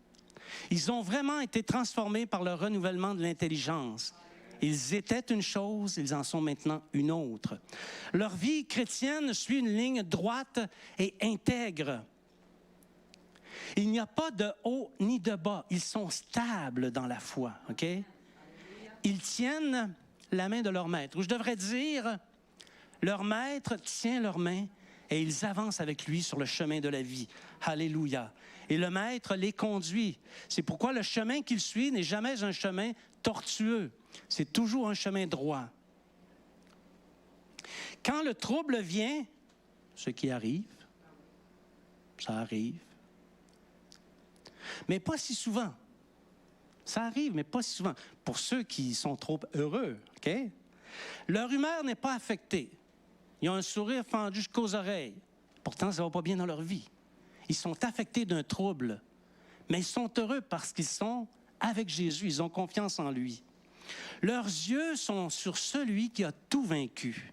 Ils ont vraiment été transformés par le renouvellement de l'intelligence. Ils étaient une chose, ils en sont maintenant une autre. Leur vie chrétienne suit une ligne droite et intègre. Il n'y a pas de haut ni de bas. Ils sont stables dans la foi. OK? Ils tiennent la main de leur maître. Ou je devrais dire, leur maître tient leur main et ils avancent avec lui sur le chemin de la vie. Alléluia. Et le maître les conduit. C'est pourquoi le chemin qu'ils suivent n'est jamais un chemin tortueux. C'est toujours un chemin droit. Quand le trouble vient, ce qui arrive, ça arrive, mais pas si souvent. Ça arrive, mais pas si souvent. Pour ceux qui sont trop heureux, OK? Leur humeur n'est pas affectée. Ils ont un sourire fendu jusqu'aux oreilles. Pourtant, ça ne va pas bien dans leur vie. Ils sont affectés d'un trouble, mais ils sont heureux parce qu'ils sont avec Jésus. Ils ont confiance en lui. Leurs yeux sont sur celui qui a tout vaincu.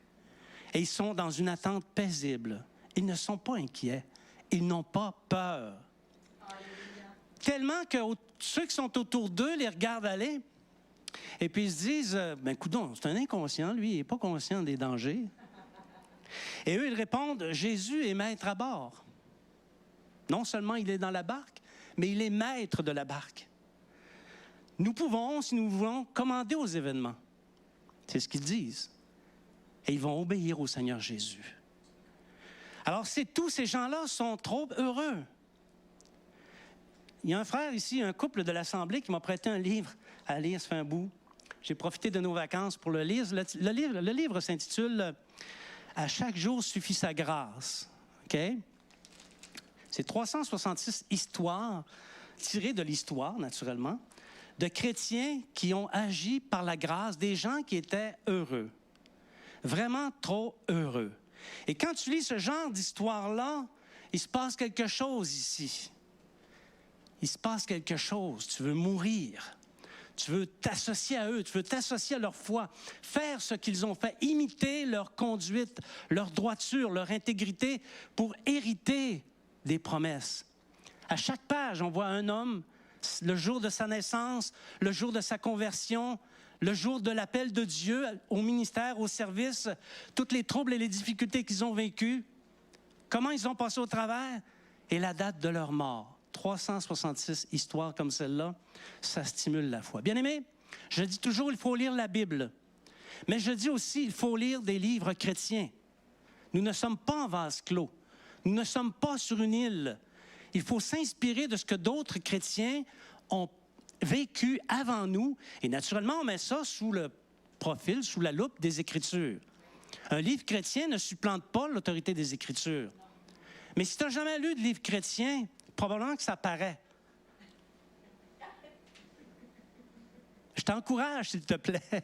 Et ils sont dans une attente paisible. Ils ne sont pas inquiets. Ils n'ont pas peur. Alléluia. Tellement que ceux qui sont autour d'eux les regardent aller et puis ils se disent, coudonc, c'est un inconscient, lui, il n'est pas conscient des dangers. Et eux, ils répondent, Jésus est maître à bord. Non seulement il est dans la barque, mais il est maître de la barque. Nous pouvons, si nous voulons, commander aux événements. C'est ce qu'ils disent. Et ils vont obéir au Seigneur Jésus. Alors, tous ces gens-là sont trop heureux. Il y a un frère ici, un couple de l'Assemblée qui m'a prêté un livre à lire, ça fait un bout. J'ai profité de nos vacances pour le lire. Le livre s'intitule « À chaque jour suffit sa grâce ». OK? C'est 366 histoires, tirées de l'histoire, naturellement, de chrétiens qui ont agi par la grâce, des gens qui étaient heureux. Vraiment trop heureux. Et quand tu lis ce genre d'histoire-là, il se passe quelque chose ici. Il se passe quelque chose. Tu veux mourir. Tu veux t'associer à eux. Tu veux t'associer à leur foi. Faire ce qu'ils ont fait. Imiter leur conduite, leur droiture, leur intégrité pour hériter des promesses. À chaque page, on voit un homme, le jour de sa naissance, le jour de sa conversion, le jour de l'appel de Dieu au ministère, au service, tous les troubles et les difficultés qu'ils ont vécus, comment ils ont passé au travers et la date de leur mort. 366 histoires comme celle-là, ça stimule la foi. Bien-aimés, je dis toujours, il faut lire la Bible. Mais je dis aussi, il faut lire des livres chrétiens. Nous ne sommes pas en vase clos. Nous ne sommes pas sur une île. Il faut s'inspirer de ce que d'autres chrétiens ont vécu avant nous. Et naturellement, on met ça sous le profil, sous la loupe des Écritures. Un livre chrétien ne supplante pas l'autorité des Écritures. Mais si tu n'as jamais lu de livre chrétien, probablement que ça paraît. Je t'encourage, s'il te plaît,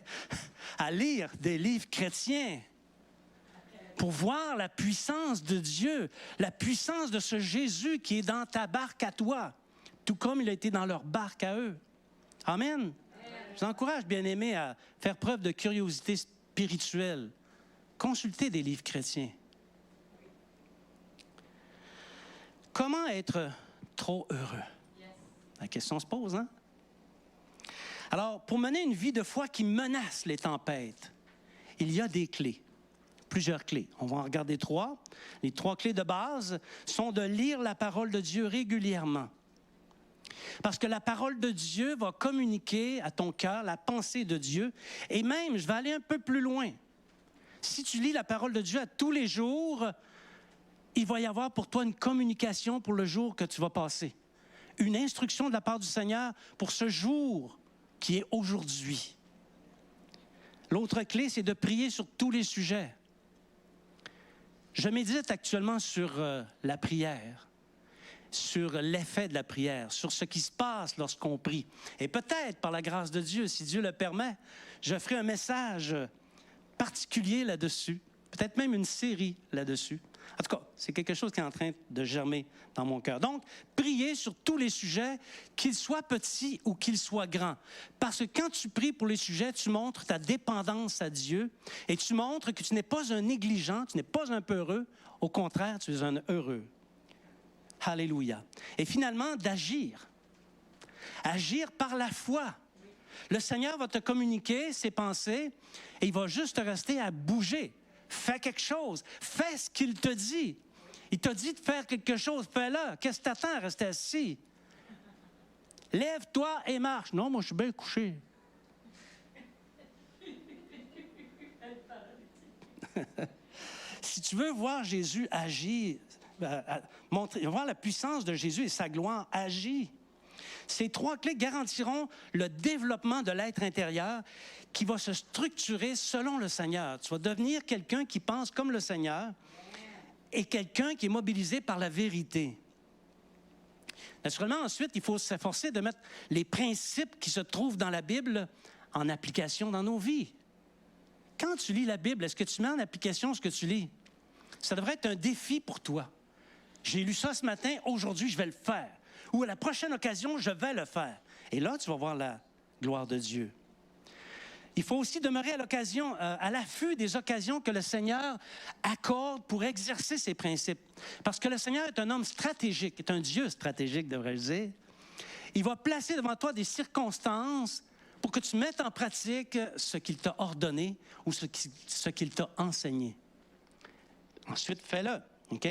à lire des livres chrétiens pour voir la puissance de Dieu, la puissance de ce Jésus qui est dans ta barque à toi, tout comme il a été dans leur barque à eux. Amen. Je vous encourage, bien-aimés, à faire preuve de curiosité spirituel, consultez des livres chrétiens. Comment être trop heureux? La question se pose, hein? Alors, pour mener une vie de foi qui menace les tempêtes, il y a des clés, plusieurs clés. On va en regarder 3. Les 3 clés de base sont de lire la parole de Dieu régulièrement. Parce que la parole de Dieu va communiquer à ton cœur la pensée de Dieu. Et même, je vais aller un peu plus loin. Si tu lis la parole de Dieu à tous les jours, il va y avoir pour toi une communication pour le jour que tu vas passer. Une instruction de la part du Seigneur pour ce jour qui est aujourd'hui. L'autre clé, c'est de prier sur tous les sujets. Je médite actuellement sur la prière, sur l'effet de la prière, sur ce qui se passe lorsqu'on prie. Et peut-être, par la grâce de Dieu, si Dieu le permet, je ferai un message particulier là-dessus, peut-être même une série là-dessus. En tout cas, c'est quelque chose qui est en train de germer dans mon cœur. Donc, priez sur tous les sujets, qu'ils soient petits ou qu'ils soient grands. Parce que quand tu pries pour les sujets, tu montres ta dépendance à Dieu et tu montres que tu n'es pas un négligent, tu n'es pas un peureux. Au contraire, tu es un heureux. Alléluia. Et finalement, d'agir. Agir par la foi. Le Seigneur va te communiquer ses pensées et il va juste te rester à bouger. Fais quelque chose. Fais ce qu'il te dit. Il t'a dit de faire quelque chose. Fais-le. Qu'est-ce que t'attends à rester assis? Lève-toi et marche. Non, moi, je suis bien couché. Si tu veux voir Jésus agir, voir la puissance de Jésus et sa gloire, agis. Ces 3 clés garantiront le développement de l'être intérieur qui va se structurer selon le Seigneur. Tu vas devenir quelqu'un qui pense comme le Seigneur et quelqu'un qui est mobilisé par la vérité. Naturellement, ensuite, il faut s'efforcer de mettre les principes qui se trouvent dans la Bible en application dans nos vies. Quand tu lis la Bible, est-ce que tu mets en application ce que tu lis? Ça devrait être un défi pour toi. J'ai lu ça ce matin, aujourd'hui, je vais le faire. Ou à la prochaine occasion, je vais le faire. Et là, tu vas voir la gloire de Dieu. Il faut aussi demeurer à l'occasion, à l'affût des occasions que le Seigneur accorde pour exercer ses principes. Parce que le Seigneur est un homme stratégique, est un Dieu stratégique, devrais-je dire. Il va placer devant toi des circonstances pour que tu mettes en pratique ce qu'il t'a ordonné ou ce qu'il t'a enseigné. Ensuite, fais-le, OK?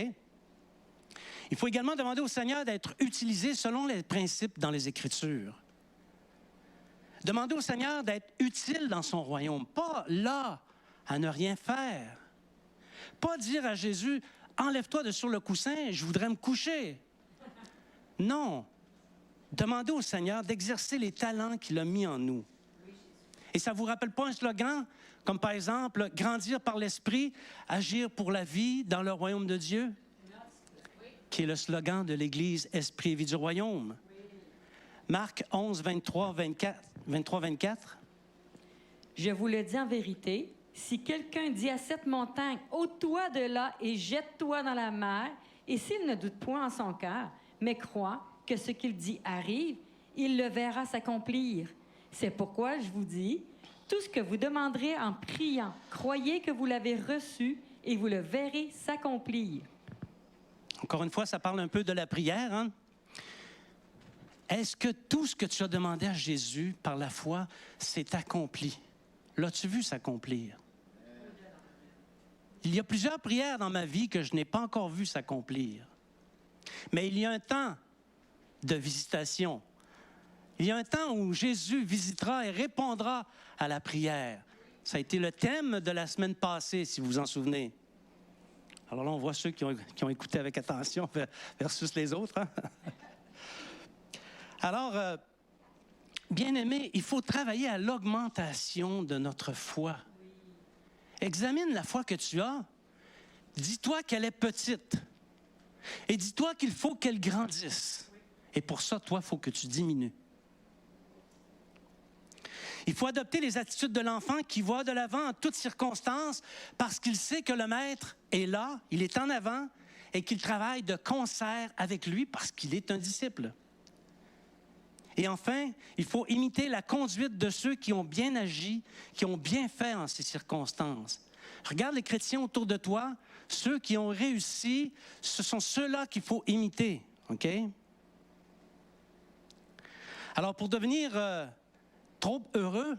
Il faut également demander au Seigneur d'être utilisé selon les principes dans les Écritures. Demander au Seigneur d'être utile dans son royaume, pas là à ne rien faire. Pas dire à Jésus, enlève-toi de sur le coussin, je voudrais me coucher. Non. Demander au Seigneur d'exercer les talents qu'il a mis en nous. Et ça ne vous rappelle pas un slogan, comme par exemple, grandir par l'esprit, agir pour la vie dans le royaume de Dieu, qui est le slogan de l'Église Esprit et Vie du Royaume. Marc 11, 23-24. Je vous le dis en vérité, si quelqu'un dit à cette montagne, ôte-toi de là et jette-toi dans la mer, et s'il ne doute point en son cœur, mais croit que ce qu'il dit arrive, il le verra s'accomplir. C'est pourquoi je vous dis, tout ce que vous demanderez en priant, croyez que vous l'avez reçu et vous le verrez s'accomplir. Encore une fois, ça parle un peu de la prière, hein? Est-ce que tout ce que tu as demandé à Jésus par la foi s'est accompli? L'as-tu vu s'accomplir? Il y a plusieurs prières dans ma vie que je n'ai pas encore vu s'accomplir. Mais il y a un temps de visitation. Il y a un temps où Jésus visitera et répondra à la prière. Ça a été le thème de la semaine passée, si vous vous en souvenez. Alors là, on voit ceux qui ont écouté avec attention versus les autres. Hein? Alors, bien-aimés, il faut travailler à l'augmentation de notre foi. Examine la foi que tu as. Dis-toi qu'elle est petite. Et dis-toi qu'il faut qu'elle grandisse. Et pour ça, toi, il faut que tu diminues. Il faut adopter les attitudes de l'enfant qui va de l'avant en toutes circonstances parce qu'il sait que le maître est là, il est en avant et qu'il travaille de concert avec lui parce qu'il est un disciple. Et enfin, il faut imiter la conduite de ceux qui ont bien agi, qui ont bien fait en ces circonstances. Regarde les chrétiens autour de toi, ceux qui ont réussi, ce sont ceux-là qu'il faut imiter, OK? Alors, pour devenir trop heureux,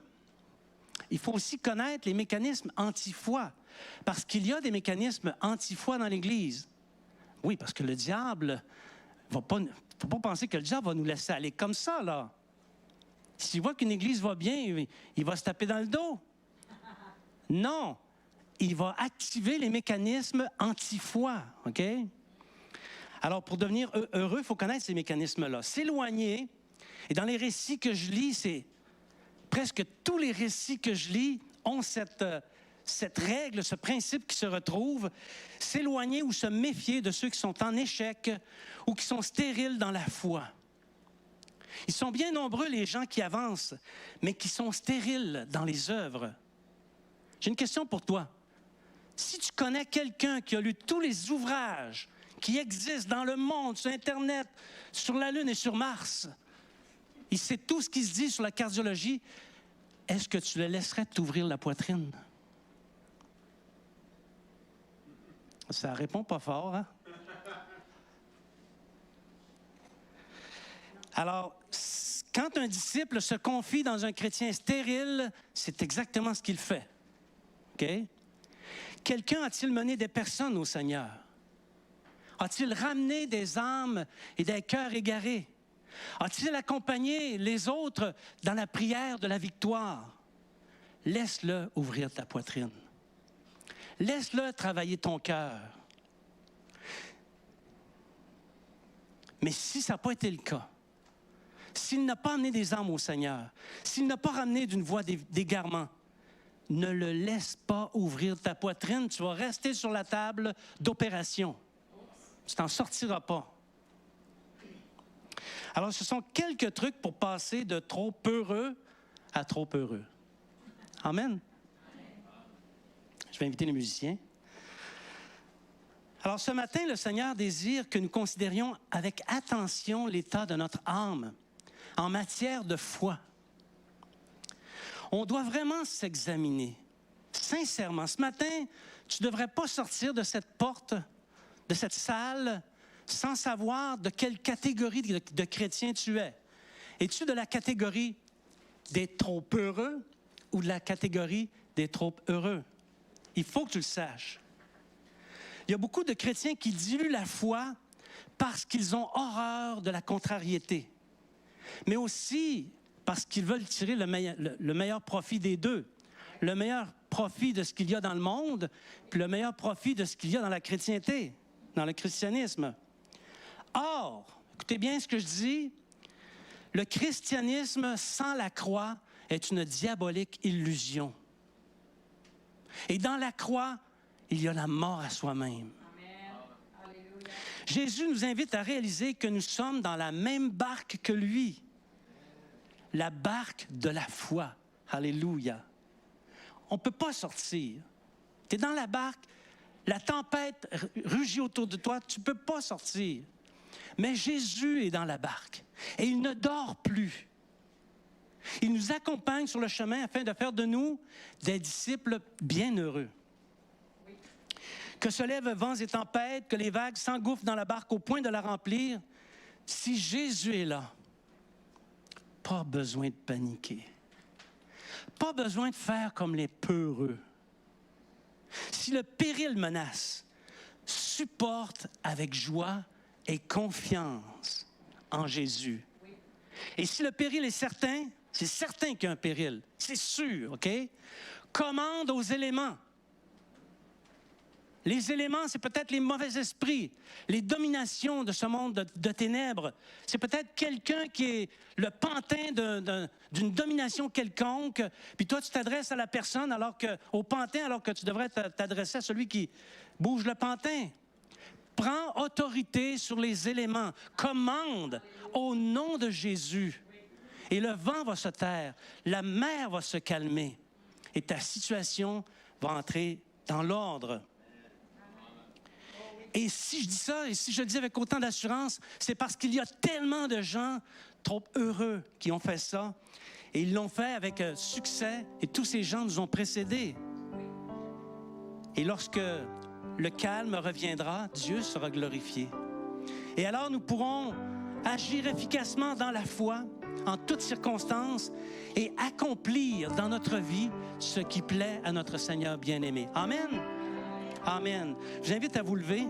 il faut aussi connaître les mécanismes anti-foi, parce qu'il y a des mécanismes anti-foi dans l'Église. Oui, parce que le diable ne faut pas penser que le diable va nous laisser aller comme ça, là. S'il voit qu'une Église va bien, il va se taper dans le dos. Non, il va activer les mécanismes anti-foi, OK? Alors, pour devenir heureux, il faut connaître ces mécanismes-là. S'éloigner, et dans les récits que je lis, c'est presque tous les récits que je lis ont cette règle, ce principe qui se retrouve, s'éloigner ou se méfier de ceux qui sont en échec ou qui sont stériles dans la foi. Ils sont bien nombreux, les gens qui avancent, mais qui sont stériles dans les œuvres. J'ai une question pour toi. Si tu connais quelqu'un qui a lu tous les ouvrages qui existent dans le monde, sur Internet, sur la Lune et sur Mars, il sait tout ce qui se dit sur la cardiologie, est-ce que tu le laisserais t'ouvrir la poitrine? Ça répond pas fort, hein? Alors, quand un disciple se confie dans un chrétien stérile, c'est exactement ce qu'il fait. OK? Quelqu'un a-t-il mené des personnes au Seigneur? A-t-il ramené des âmes et des cœurs égarés? A-t-il accompagné les autres dans la prière de la victoire? Laisse-le ouvrir ta poitrine. Laisse-le travailler ton cœur. Mais si ça n'a pas été le cas, s'il n'a pas amené des âmes au Seigneur, s'il n'a pas ramené d'une voie d'égarement, ne le laisse pas ouvrir ta poitrine. Tu vas rester sur la table d'opération. Tu t'en sortiras pas. Alors, ce sont quelques trucs pour passer de trop heureux à trop heureux. Amen. Je vais inviter les musiciens. Alors, ce matin, le Seigneur désire que nous considérions avec attention l'état de notre âme en matière de foi. On doit vraiment s'examiner. Sincèrement, ce matin, tu ne devrais pas sortir de cette porte, de cette salle, sans savoir de quelle catégorie de chrétien tu es. Es-tu de la catégorie des trop heureux ou de la catégorie des trop heureux? Il faut que tu le saches. Il y a beaucoup de chrétiens qui diluent la foi parce qu'ils ont horreur de la contrariété, mais aussi parce qu'ils veulent tirer le meilleur profit des deux, le meilleur profit de ce qu'il y a dans le monde, puis le meilleur profit de ce qu'il y a dans la chrétienté, dans le christianisme. Or, écoutez bien ce que je dis, le christianisme sans la croix est une diabolique illusion. Et dans la croix, il y a la mort à soi-même. Amen. Jésus nous invite à réaliser que nous sommes dans la même barque que lui, la barque de la foi. Alléluia. On ne peut pas sortir. Tu es dans la barque, la tempête rugit autour de toi, tu ne peux pas sortir. Mais Jésus est dans la barque et il ne dort plus. Il nous accompagne sur le chemin afin de faire de nous des disciples bienheureux. Oui. Que se lèvent vents et tempêtes, que les vagues s'engouffrent dans la barque au point de la remplir. Si Jésus est là, pas besoin de paniquer. Pas besoin de faire comme les peureux. Si le péril menace, supporte avec joie et confiance en Jésus. Oui. Et si le péril est certain, c'est certain qu'il y a un péril. C'est sûr, OK? Commande aux éléments. Les éléments, c'est peut-être les mauvais esprits, les dominations de ce monde de ténèbres. C'est peut-être quelqu'un qui est le pantin d'une domination quelconque, puis toi, tu t'adresses à la personne au pantin, alors que tu devrais t'adresser à celui qui bouge le pantin. Prends autorité sur les éléments. Commande au nom de Jésus. Et le vent va se taire, la mer va se calmer, et ta situation va entrer dans l'ordre. Et si je dis ça, et si je le dis avec autant d'assurance, c'est parce qu'il y a tellement de gens trop heureux qui ont fait ça. Et ils l'ont fait avec succès, et tous ces gens nous ont précédés. Et lorsque le calme reviendra, Dieu sera glorifié. Et alors nous pourrons agir efficacement dans la foi, en toutes circonstances, et accomplir dans notre vie ce qui plaît à notre Seigneur bien-aimé. Amen. Amen. Je vous invite à vous lever.